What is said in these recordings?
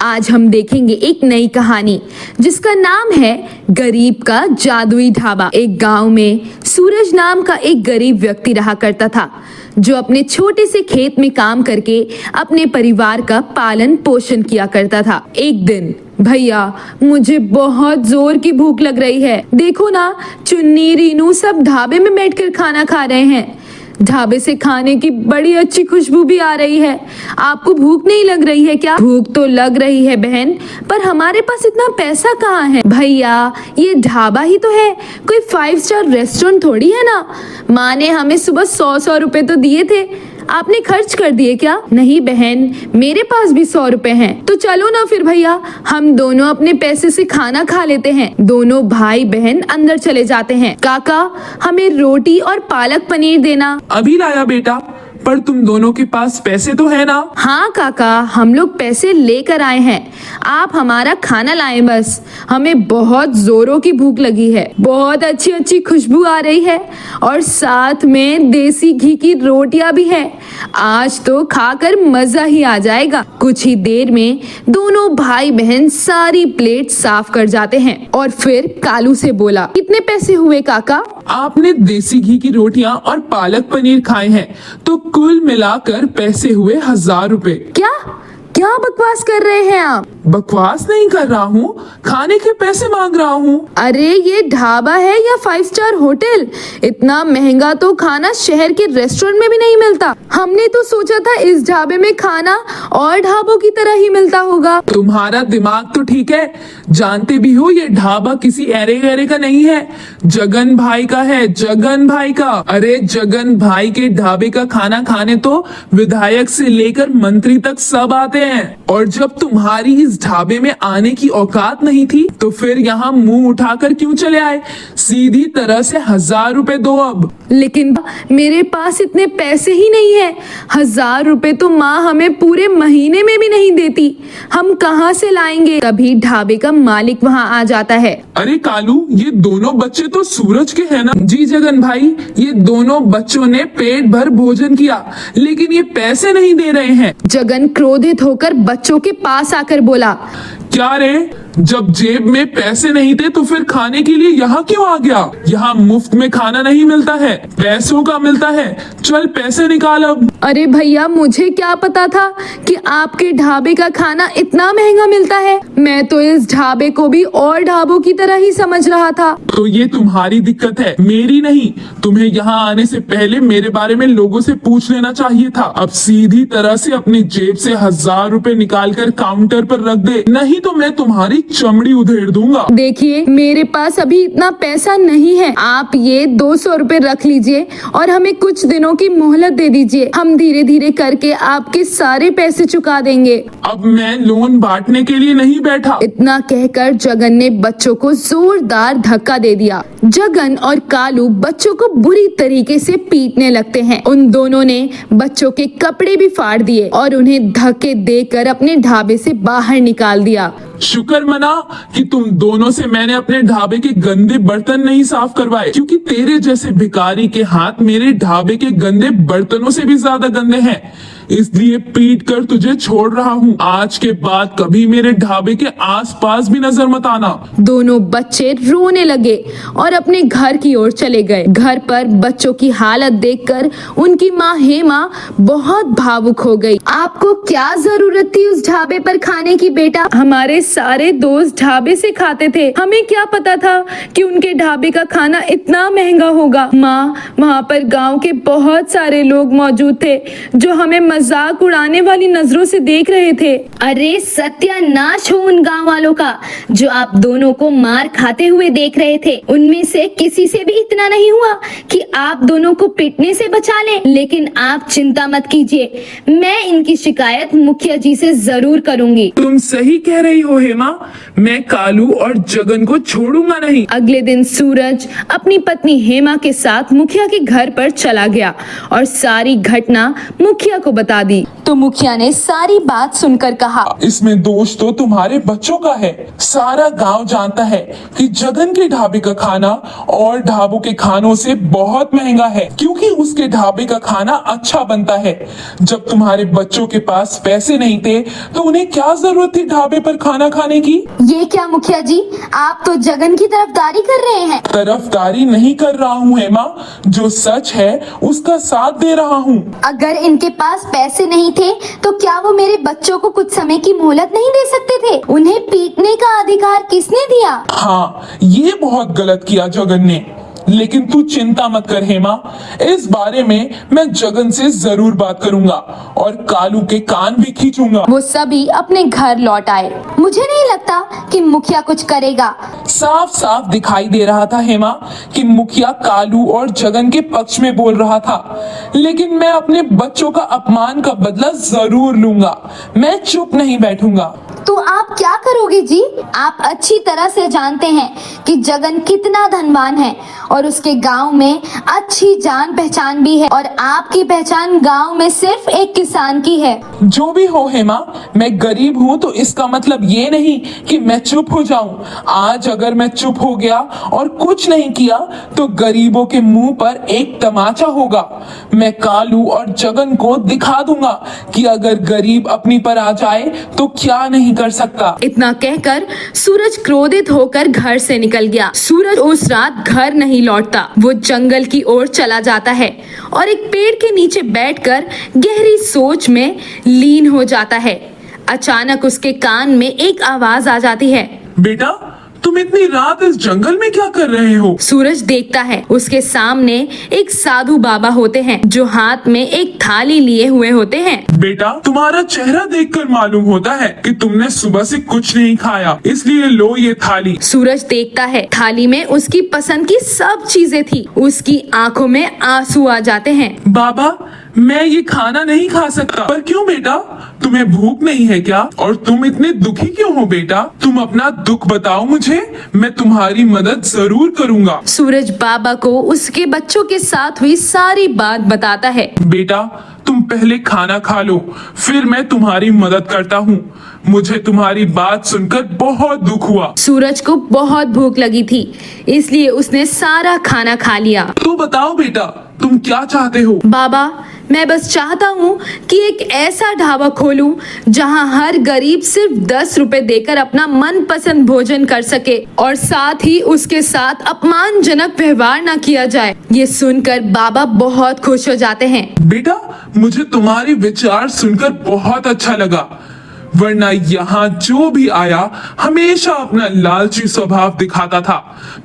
आज हम देखेंगे एक नई कहानी जिसका नाम है गरीब का जादुई ढाबा। एक गांव में सूरज नाम का एक गरीब व्यक्ति रहा करता था जो अपने छोटे से खेत में काम करके अपने परिवार का पालन पोषण किया करता था। एक दिन, भैया मुझे बहुत जोर की भूख लग रही है, देखो ना चुन्नी रीनू सब ढाबे में बैठकर खाना खा रहे हैं। ढाबे से खाने की बड़ी अच्छी खुशबू भी आ रही है। आपको भूख नहीं लग रही है क्या? भूख तो लग रही है बहन, पर हमारे पास इतना पैसा कहाँ है? भैया ये ढाबा ही तो है, कोई 5 स्टार रेस्टोरेंट थोड़ी है ना। माँ ने हमें सुबह 100 रुपए तो दिए थे, आपने खर्च कर दिए क्या? नहीं बहन, मेरे पास भी 100 रुपए हैं। तो चलो ना फिर भैया, हम दोनों अपने पैसे से खाना खा लेते हैं। दोनों भाई बहन अंदर चले जाते हैं। काका हमें रोटी और पालक पनीर देना। अभी लाया बेटा, पर तुम दोनों के पास पैसे तो है ना? हाँ काका, हम लोग पैसे लेकर आए हैं, आप हमारा खाना लाएं बस। हमें बहुत जोरों की भूख लगी है, बहुत अच्छी अच्छी खुशबू आ रही है और साथ में देसी घी की रोटियां भी है। आज तो खाकर मजा ही आ जाएगा। कुछ ही देर में दोनों भाई बहन सारी प्लेट साफ कर जाते हैं और फिर कालू से बोला, कितने पैसे हुए काका? आपने देसी घी की रोटियां और पालक पनीर खाए हैं तो कुल मिलाकर पैसे हुए 1000 रुपए। क्या क्या बकवास कर रहे हैं आप? बकवास नहीं कर रहा हूँ, खाने के पैसे मांग रहा हूँ। अरे ये ढाबा है या 5 स्टार होटल? इतना महंगा तो खाना शहर के रेस्टोरेंट में भी नहीं मिलता। हमने तो सोचा था इस ढाबे में खाना और ढाबों की तरह ही मिलता होगा। तुम्हारा दिमाग तो ठीक है, जानते भी हो ये ढाबा किसी ऐरे गैरे का नहीं है, जगन भाई का है, जगन भाई का। अरे जगन भाई के ढाबे का खाना खाने तो विधायक से लेकर मंत्री तक सब आते हैं। और जब तुम्हारी इस ढाबे में आने की औकात नहीं थी तो फिर यहाँ मुंह उठाकर क्यों चले आए? सीधी तरह से 1000 रुपए दो अब। लेकिन मेरे पास इतने पैसे ही नहीं है। 1000 रुपए तो माँ हमें पूरे महीने में भी नहीं देती, हम कहाँ से लाएंगे? तभी ढाबे का मालिक वहाँ आ जाता है। अरे कालू, ये दोनों बच्चे तो सूरज के हैं ना? जी जगन भाई, ये दोनों बच्चों ने पेट भर भोजन किया लेकिन ये पैसे नहीं दे रहे हैं। जगन क्रोधित होकर बच्चों के पास आकर बोला, क्या रे, जब जेब में पैसे नहीं थे तो फिर खाने के लिए यहाँ क्यों आ गया? यहाँ मुफ्त में खाना नहीं मिलता है, पैसों का मिलता है। चल पैसे निकाल अब। अरे भैया मुझे क्या पता था कि आपके ढाबे का खाना इतना महंगा मिलता है। मैं तो इस ढाबे को भी और ढाबों की तरह ही समझ रहा था। तो ये तुम्हारी दिक्कत है, मेरी नहीं। तुम्हें यहाँ आने से पहले मेरे बारे में लोगों से पूछ लेना चाहिए था। अब सीधी तरह से अपनी जेब से 1000 रुपए निकाल कर काउंटर पर रख दे, नहीं तो मैं तुम्हारी चमड़ी उधेड़ दूंगा। देखिए मेरे पास अभी इतना पैसा नहीं है, आप ये 200 रुपए रख लीजिए और हमें कुछ दिनों की मोहलत दे दीजिए, हम धीरे धीरे करके आपके सारे पैसे चुका देंगे। अब मैं लोन बांटने के लिए नहीं बैठा। इतना कहकर जगन ने बच्चों को जोरदार धक्का दे दिया। जगन और कालू बच्चों को बुरी तरीके से पीटने लगते हैं। उन दोनों ने बच्चों के कपड़े भी फाड़ दिए और उन्हें धक्के देकर अपने ढाबे से बाहर निकाल दिया। शुक्र मना कि तुम दोनों से मैंने अपने ढाबे के गंदे बर्तन नहीं साफ करवाए, क्योंकि तेरे जैसे भिखारी के हाथ मेरे ढाबे के गंदे बर्तनों से भी ज्यादा गंदे हैं। इसलिए पीट कर तुझे छोड़ रहा हूँ। आज के बाद कभी मेरे ढाबे के आसपास भी नजर मत आना। दोनों बच्चे रोने लगे और अपने घर की ओर चले गए। घर पर बच्चों की हालत देखकर उनकी माँ हेमा बहुत भावुक हो गई। आपको क्या जरूरत थी उस ढाबे पर खाने की बेटा? हमारे सारे दोस्त ढाबे से खाते थे, हमें क्या पता था कि उनके ढाबे का खाना इतना महंगा होगा। माँ, वहाँ पर गांव के बहुत सारे लोग मौजूद थे जो हमें मजाक उड़ाने वाली नजरों से देख रहे थे। अरे सत्यानाश हो उन गांव वालों का जो आप दोनों को मार खाते हुए देख रहे थे। उनमें से किसी से भी इतना नहीं हुआ कि आप दोनों को पिटने से बचा लें। लेकिन आप चिंता मत कीजिए, मैं इनकी शिकायत मुखिया जी से जरूर करूंगी। तुम सही कह रही हो हेमा, मैं कालू और जगन को छोड़ूंगा नहीं। अगले दिन सूरज अपनी पत्नी हेमा के साथ मुखिया के घर पर चला गया और सारी घटना मुखिया को बता दी। तो मुखिया ने सारी बात सुनकर कहा, इसमें दोष तो तुम्हारे बच्चों का है। सारा गांव जानता है कि जगन के ढाबे का खाना और ढाबों के खानों से बहुत महंगा है, क्योंकि उसके ढाबे का खाना अच्छा बनता है। जब तुम्हारे बच्चों के पास पैसे नहीं थे तो उन्हें क्या जरूरत थी ढाबे पर खाना खाने की? ये क्या मुखिया जी, आप तो जगन की तरफदारी कर रहे हैं। तरफदारी नहीं कर रहा हूँ हेमा, जो सच है उसका साथ दे रहा हूँ। अगर इनके पास पैसे नहीं थे तो क्या वो मेरे बच्चों को कुछ समय की मोहलत नहीं दे सकते थे? उन्हें पीटने का अधिकार किसने दिया? हाँ, ये बहुत गलत किया जगन ने। लेकिन तू चिंता मत कर हेमा, इस बारे में मैं जगन से जरूर बात करूंगा और कालू के कान भी खींचूंगा। वो सभी अपने घर लौट आए। मुझे नहीं लगता कि मुखिया कुछ करेगा। साफ साफ दिखाई दे रहा था हेमा कि मुखिया कालू और जगन के पक्ष में बोल रहा था, लेकिन मैं अपने बच्चों का अपमान का बदला जरूर लूंगा। मैं चुप नहीं बैठूंगा। तो आप क्या करोगे जी? आप अच्छी तरह से जानते हैं कि जगन कितना धनवान है और उसके गांव में अच्छी जान पहचान भी है, और आपकी पहचान गांव में सिर्फ एक किसान की है। जो भी हो हेमा, मैं गरीब हूँ तो इसका मतलब ये नहीं कि मैं चुप हो जाऊं। आज अगर मैं चुप हो गया और कुछ नहीं किया तो गरीबों के मुंह पर एक तमाचा होगा। मैं कालू और जगन को दिखा दूंगा कि अगर गरीब अपनी पर आ जाए तो क्या नहीं कर सकता। इतना कहकर सूरज क्रोधित होकर घर से निकल गया। सूरज उस रात घर नहीं लौटता। वो जंगल की ओर चला जाता है और एक पेड़ के नीचे बैठकर गहरी सोच में लीन हो जाता है। अचानक उसके कान में एक आवाज आ जाती है, बेटा, तुम इतनी रात इस जंगल में क्या कर रहे हो? सूरज देखता है, उसके सामने एक साधु बाबा होते हैं जो हाथ में एक थाली लिए हुए होते हैं। बेटा, तुम्हारा चेहरा देखकर मालूम होता है कि तुमने सुबह से कुछ नहीं खाया, इसलिए लो ये थाली। सूरज देखता है, थाली में उसकी पसंद की सब चीजें थी। उसकी आंखों में आंसू आ जाते हैं। बाबा, मैं ये खाना नहीं खा सकता। पर क्यों बेटा, तुम्हें भूख नहीं है क्या? और तुम इतने दुखी क्यों हो बेटा? तुम अपना दुख बताओ मुझे, मैं तुम्हारी मदद जरूर करूंगा। सूरज बाबा को उसके बच्चों के साथ हुई सारी बात बताता है। बेटा, तुम पहले खाना खा लो, फिर मैं तुम्हारी मदद करता हूँ। मुझे तुम्हारी बात सुनकर बहुत दुख हुआ। सूरज को बहुत भूख लगी थी, इसलिए उसने सारा खाना खा लिया। तो बताओ बेटा, तुम क्या चाहते हो? बाबा, मैं बस चाहता हूँ कि एक ऐसा ढाबा खोलूं जहाँ हर गरीब सिर्फ 10 रुपए देकर अपना मनपसंद भोजन कर सके और साथ ही उसके साथ अपमानजनक व्यवहार न किया जाए। ये सुनकर बाबा बहुत खुश हो जाते हैं। बेटा, मुझे तुम्हारे विचार सुनकर बहुत अच्छा लगा, वरना यहाँ जो भी आया हमेशा अपना लालची स्वभाव दिखाता था।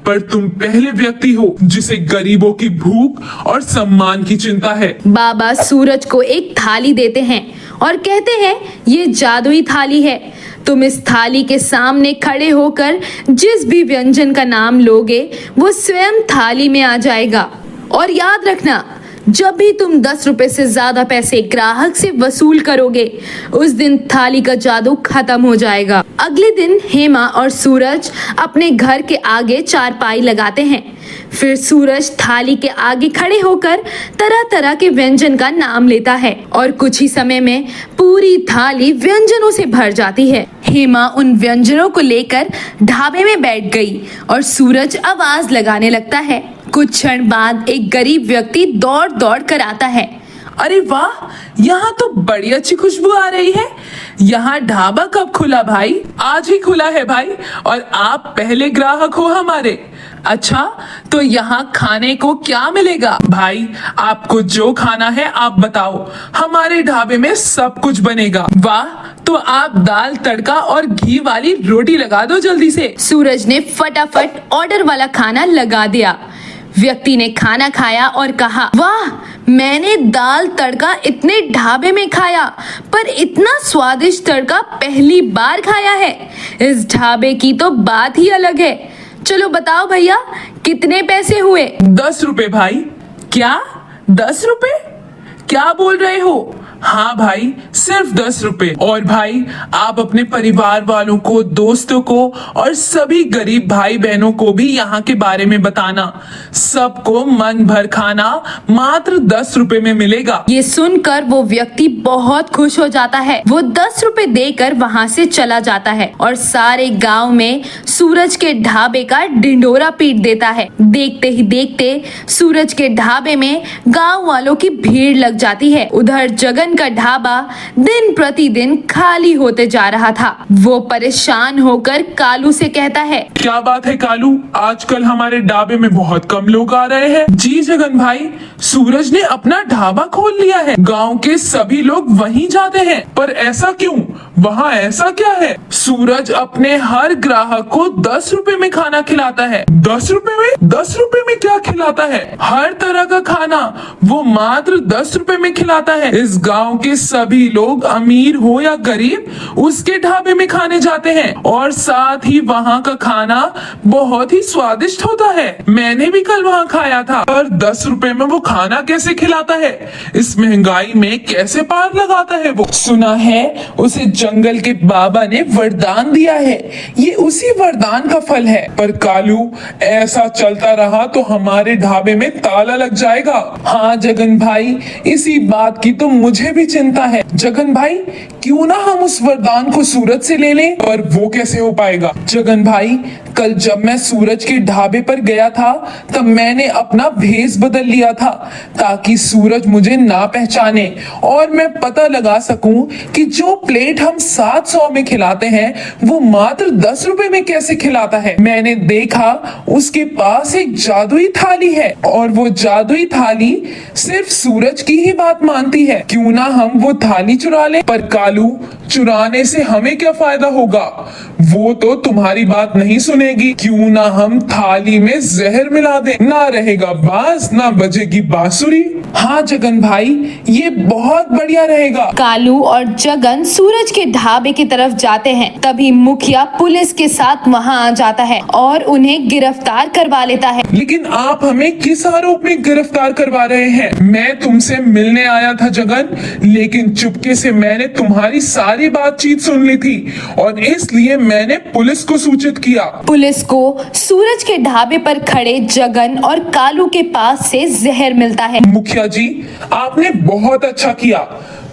पर तुम पहले व्यक्ति हो जिसे गरीबों की भूख और सम्मान की चिंता है। बाबा सूरज को एक थाली देते हैं और कहते हैं, ये जादुई थाली है। तुम इस थाली के सामने खड़े होकर जिस भी व्यंजन का नाम लोगे वो स्वयं थाली में आ जाएगा। और याद रखना, जब भी तुम 10 रुपए से ज्यादा पैसे ग्राहक से वसूल करोगे, उस दिन थाली का जादू खत्म हो जाएगा। अगले दिन हेमा और सूरज अपने घर के आगे चारपाई लगाते हैं। फिर सूरज थाली के आगे खड़े होकर तरह तरह के व्यंजन का नाम लेता है और कुछ ही समय में पूरी थाली व्यंजनों से भर जाती है। हेमा उन व्यंजनों को लेकर ढाबे में बैठ गई और सूरज आवाज लगाने लगता है। कुछ क्षण बाद एक गरीब व्यक्ति दौड़ दौड़ कर आता है। अरे वाह, यहाँ तो बड़ी अच्छी खुशबू आ रही है। यहाँ ढाबा कब खुला भाई? आज ही खुला है भाई, और आप पहले ग्राहक हो हमारे। अच्छा, तो यहाँ खाने को क्या मिलेगा? भाई, आपको जो खाना है आप बताओ, हमारे ढाबे में सब कुछ बनेगा। वाह, तो आप दाल तड़का और घी वाली रोटी लगा दो जल्दी से। सूरज ने फटाफट ऑर्डर वाला खाना लगा दिया। व्यक्ति ने खाना खाया और कहा, वाह, मैंने दाल तड़का इतने ढाबे में खाया, पर इतना स्वादिष्ट तड़का पहली बार खाया है। इस ढाबे की तो बात ही अलग है। चलो बताओ भैया, कितने पैसे हुए? 10 रुपए भाई। क्या 10 रुपए? क्या बोल रहे हो? हाँ भाई, सिर्फ 10 रुपए। और भाई आप अपने परिवार वालों को, दोस्तों को और सभी गरीब भाई बहनों को भी यहाँ के बारे में बताना। सबको मन भर खाना मात्र 10 रुपए में मिलेगा। ये सुनकर वो व्यक्ति बहुत खुश हो जाता है। वो 10 रुपए देकर वहाँ से चला जाता है और सारे गांव में सूरज के ढाबे का ढिंढोरा पीट देता है। देखते ही देखते सूरज के ढाबे में गांव वालों की भीड़ लग जाती है। उधर जगन का ढाबा दिन प्रतिदिन खाली होते जा रहा था। वो परेशान होकर कालू से कहता है, क्या बात है कालू, आजकल हमारे ढाबे में बहुत कम लोग आ रहे हैं। जी जगन भाई, सूरज ने अपना ढाबा खोल लिया है। गांव के सभी लोग वहीं जाते हैं। पर ऐसा क्यों? वहाँ ऐसा क्या है? सूरज अपने हर ग्राहक को 10 रुपए में खाना खिलाता है। 10 रुपए में? 10 रुपए में क्या खिलाता है? हर तरह का खाना वो मात्र 10 रुपए में खिलाता है। इस गांव के सभी लोग, अमीर हो या गरीब, उसके ढाबे में खाने जाते हैं और साथ ही वहाँ का खाना बहुत ही स्वादिष्ट होता है। मैंने भी कल वहाँ खाया था। पर 10 रुपए में वो खाना कैसे खिलाता है? इस महंगाई में कैसे पार लगाता है वो? सुना है उसे जंगल के बाबा ने वरदान दिया है। ये उसी वरदान का फल है। पर कालू, ऐसा चलता रहा तो हमारे ढाबे में ताला लग जाएगा। हाँ जगन भाई, इसी बात की तो मुझे भी चिंता है। जगन भाई, क्यों ना हम उस वरदान को सूरज से ले लें? पर वो कैसे हो पाएगा? जगन भाई, कल जब मैं सूरज के ढाबे पर गया था तब मैंने अपना भेष बदल लिया था ताकि सूरज मुझे ना पहचाने और मैं पता लगा सकूं कि जो प्लेट हम 700 में खिलाते हैं वो मात्र 10 रुपए में कैसे खिलाता है। मैंने देखा उसके पास एक जादुई थाली है और वो जादुई थाली सिर्फ सूरज की ही बात मानती है। क्यों ना हम वो थाली चुरा लें? पर कालू, चुराने से हमें क्या फायदा होगा? वो तो तुम्हारी बात नहीं सुनेगी। क्यों ना हम थाली में जहर मिला दें? ना रहेगा बांस, ना बजेगी बांसुरी। हाँ जगन भाई, ये बहुत बढ़िया रहेगा। कालू और जगन सूरज के ढाबे की तरफ जाते हैं। तभी मुखिया पुलिस के साथ वहां आ जाता है और उन्हें गिरफ्तार करवा लेता है। लेकिन आप हमें किस आरोप में गिरफ्तार करवा रहे हैं? मैं तुमसे मिलने आया था जगन, लेकिन चुपके से मैंने तुम्हारी सारी बातचीत सुन ली थी और इसलिए मैंने पुलिस को सूचित किया। पुलिस को सूरज के ढाबे पर खड़े जगन और कालू के पास से जहर मिलता है। मुखिया जी, आपने बहुत अच्छा किया,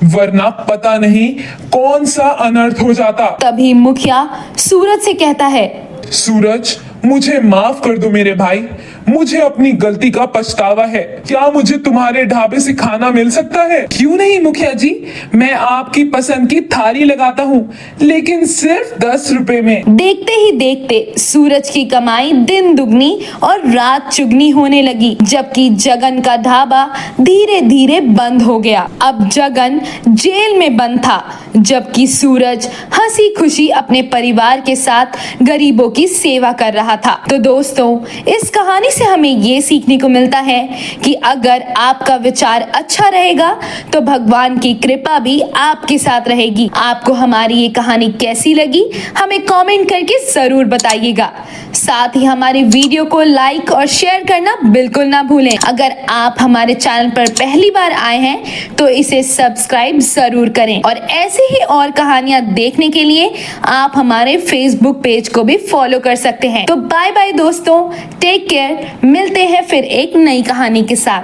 वरना पता नहीं कौन सा अनर्थ हो जाता। तभी मुखिया सूरज से कहता है, सूरज, मुझे माफ कर दो मेरे भाई, मुझे अपनी गलती का पछतावा है। क्या मुझे तुम्हारे ढाबे से खाना मिल सकता है? क्यों नहीं मुखिया जी, मैं आपकी पसंद की थाली लगाता हूँ, लेकिन सिर्फ 10 रुपए में। देखते ही देखते सूरज की कमाई दिन दुगनी और रात चुगनी होने लगी, जबकि जगन का ढाबा धीरे धीरे बंद हो गया। अब जगन जेल में बंद था, जबकि सूरज हंसी खुशी अपने परिवार के साथ गरीबों की सेवा कर रहा था। तो दोस्तों, इस कहानी से हमें ये सीखने को मिलता है कि अगर आपका विचार अच्छा रहेगा तो भगवान की कृपा भी आपके साथ रहेगी। आपको हमारी ये कहानी कैसी लगी हमें कमेंट करके जरूर बताइएगा। साथ ही हमारी वीडियो को लाइक और शेयर करना बिल्कुल ना भूलें। अगर आप हमारे चैनल पर पहली बार आए हैं तो इसे सब्सक्राइब जरूर करें और ऐसे ही और कहानियां देखने के लिए आप हमारे फेसबुक पेज को भी फॉलो कर सकते हैं। तो बाय बाय दोस्तों, टेक केयर, मिलते हैं फिर एक नई कहानी के साथ।